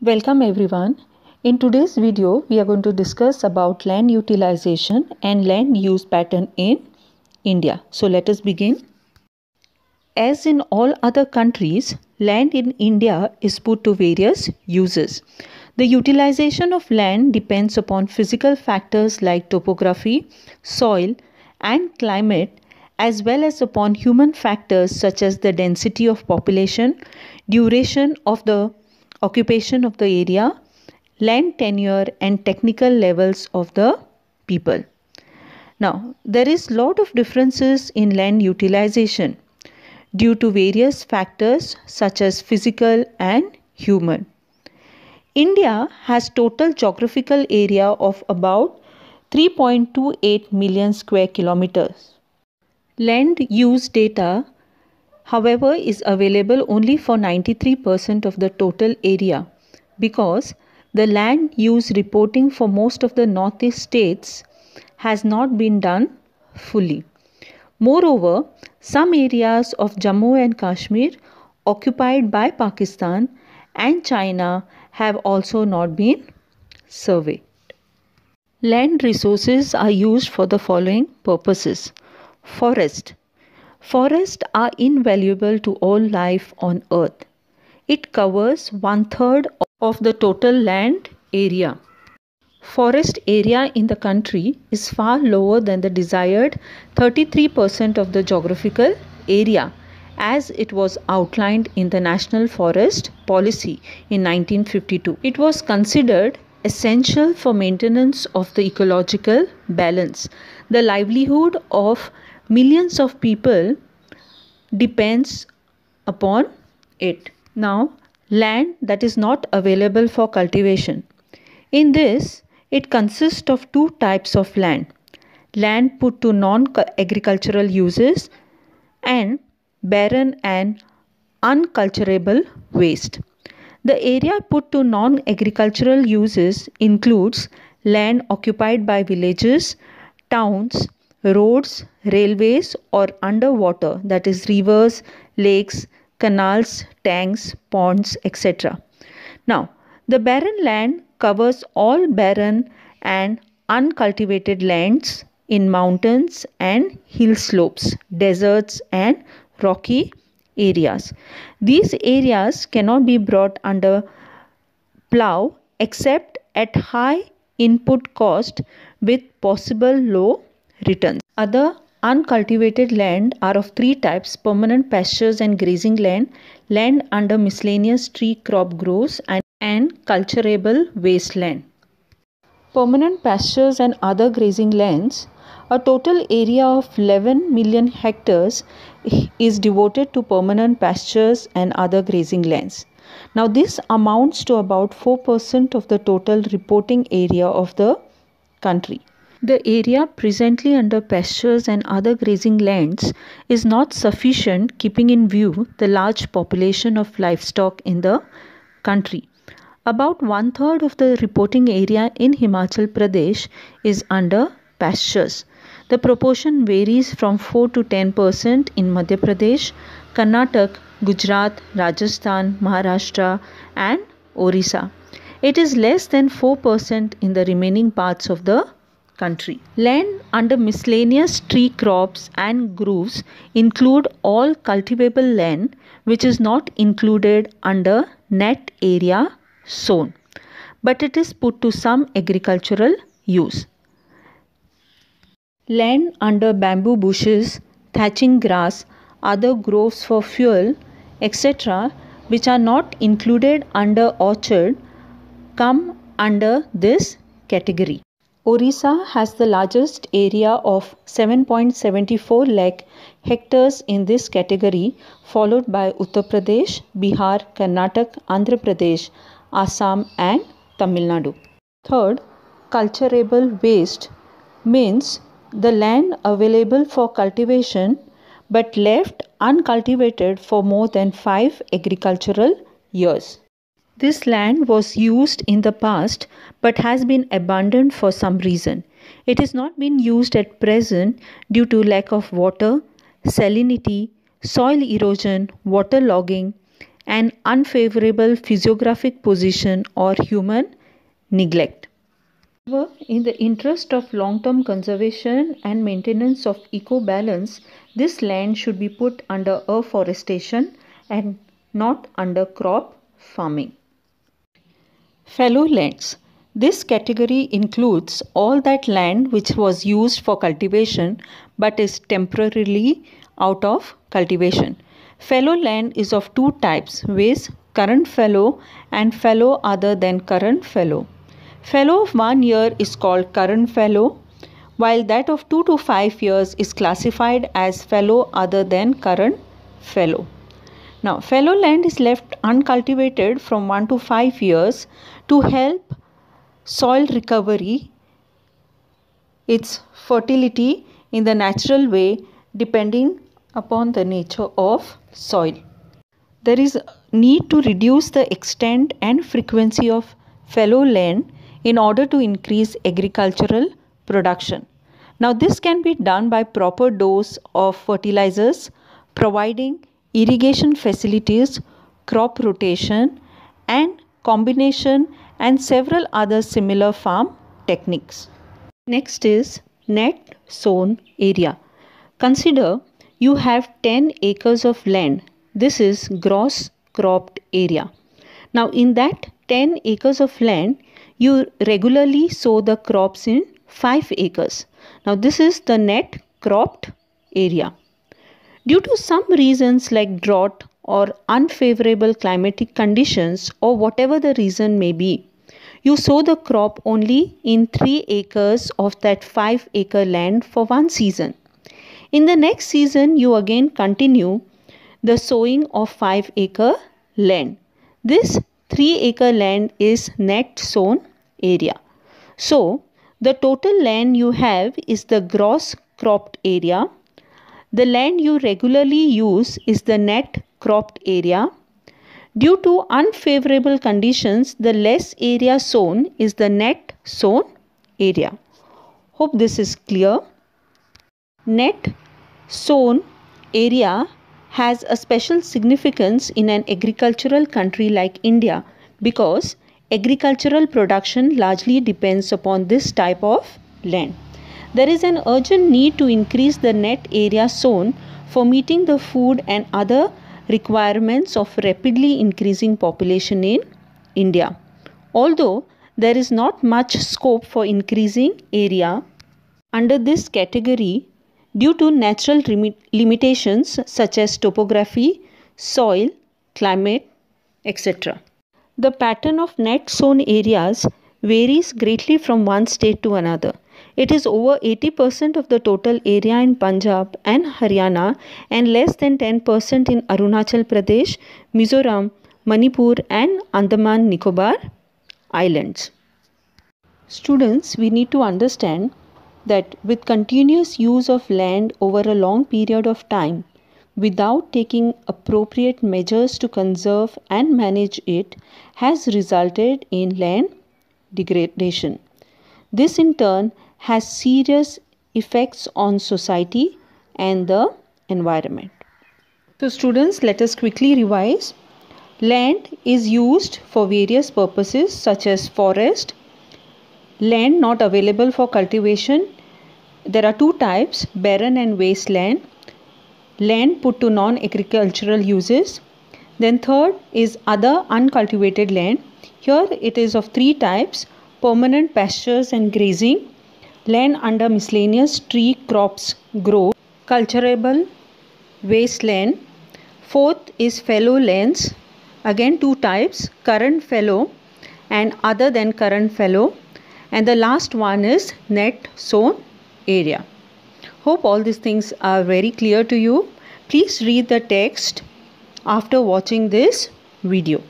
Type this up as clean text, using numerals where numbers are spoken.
Welcome everyone. In today's video, we are going to discuss about land utilization and land use pattern in India. So let us begin. As in all other countries, land in India is put to various uses. The utilization of land depends upon physical factors like topography, soil, and climate, as well as upon human factors such as the density of population, duration of the occupation of the area, land tenure, and technical levels of the people. Now, there is lot of differences in land utilization due to various factors such as physical and human. India has total geographical area of about 3.28 million square kilometers. Land use data, however, is available only for 93% of the total area because the land use reporting for most of the northeast states has not been done fully. Moreover, some areas of Jammu and Kashmir occupied by Pakistan and China have also not been surveyed. Land resources are used for the following purposes. Forest. Forests are invaluable to all life on earth. It covers 1/3 of the total land area. Forest area in the country is far lower than the desired 33% of the geographical area as it was outlined in the National Forest Policy in 1952. It was considered essential for maintenance of the ecological balance. The livelihood of millions of people depends upon it. Now, land that is not available for cultivation. In this, it consists of two types of land. Land put to non-agricultural uses and barren and unculturable waste. The area put to non-agricultural uses includes land occupied by villages, towns, roads, railways or underwater, that is rivers, lakes, canals, tanks, ponds, etc. Now, the barren land covers all barren and uncultivated lands in mountains and hill slopes, deserts and rocky areas. These areas cannot be brought under plough except at high input cost with possible low returns. Other uncultivated land are of three types: permanent pastures and grazing land, land under miscellaneous tree crop grows, and culturable wasteland. Permanent pastures and other grazing lands, a total area of 11 million hectares is devoted to permanent pastures and other grazing lands. Now this amounts to about 4% of the total reporting area of the country. The area presently under pastures and other grazing lands is not sufficient keeping in view the large population of livestock in the country. About 1/3 of the reporting area in Himachal Pradesh is under pastures. The proportion varies from 4 to 10% in Madhya Pradesh, Karnataka, Gujarat, Rajasthan, Maharashtra and Orissa. It is less than 4% in the remaining parts of the country. Land under miscellaneous tree crops and groves include all cultivable land which is not included under net area sown, but it is put to some agricultural use. Land under bamboo bushes, thatching grass, other groves for fuel, etc., which are not included under orchard, come under this category. Orissa has the largest area of 7.74 lakh hectares in this category, followed by Uttar Pradesh, Bihar, Karnataka, Andhra Pradesh, Assam and Tamil Nadu. Third, culturable waste means the land available for cultivation but left uncultivated for more than 5 agricultural years. This land was used in the past but has been abandoned for some reason. It is not being used at present due to lack of water, salinity, soil erosion, water logging an unfavorable physiographic position or human neglect. However, in the interest of long-term conservation and maintenance of eco-balance, this land should be put under afforestation and not under crop farming. Fallow lands. This category includes all that land which was used for cultivation but is temporarily out of cultivation. Fallow land is of two types, viz. Current fallow and fallow other than current fallow. Fallow of 1 year is called current fallow, while that of 2 to 5 years is classified as fallow other than current fallow. Now, fallow land is left uncultivated from 1 to 5 years to help soil recovery, its fertility in the natural way depending upon the nature of soil. There is a need to reduce the extent and frequency of fallow land in order to increase agricultural production. Now, this can be done by proper dose of fertilizers, providing irrigation facilities, crop rotation, and combination and several other similar farm techniques. Next is net sown area. Consider you have 10 acres of land. This is gross cropped area. Now, in that 10 acres of land, you regularly sow the crops in 5 acres. Now, this is the net cropped area. Due to some reasons like drought or unfavorable climatic conditions or whatever the reason may be, you sow the crop only in 3 acres of that 5 acre land for one season. In the next season, you again continue the sowing of 5 acre land. This 3 acre land is net sown area. So, the total land you have is the gross cropped area. The land you regularly use is the net cropped area. Due to unfavorable conditions, the less area sown is the net sown area. Hope this is clear. Net sown area has a special significance in an agricultural country like India because agricultural production largely depends upon this type of land. There is an urgent need to increase the net area sown for meeting the food and other requirements of rapidly increasing population in India. Although there is not much scope for increasing area under this category due to natural limitations such as topography, soil, climate, etc. The pattern of net sown areas varies greatly from one state to another. It is over 80% of the total area in Punjab and Haryana and less than 10% in Arunachal Pradesh, Mizoram, Manipur and Andaman Nicobar Islands. Students, we need to understand that with continuous use of land over a long period of time, without taking appropriate measures to conserve and manage it, has resulted in land degradation. This in turn has serious effects on society and the environment. So students, let us quickly revise. Land is used for various purposes such as forest, land not available for cultivation. There are two types, barren and wasteland. Land put to non-agricultural uses. Then third is other uncultivated land. Here it is of three types, permanent pastures and grazing, land under miscellaneous tree crops grow, cultivable wasteland. Fourth is fallow lands, again two types, current fallow and other than current fallow. And the last one is net sown area. Hope all these things are very clear to you. Please read the text after watching this video.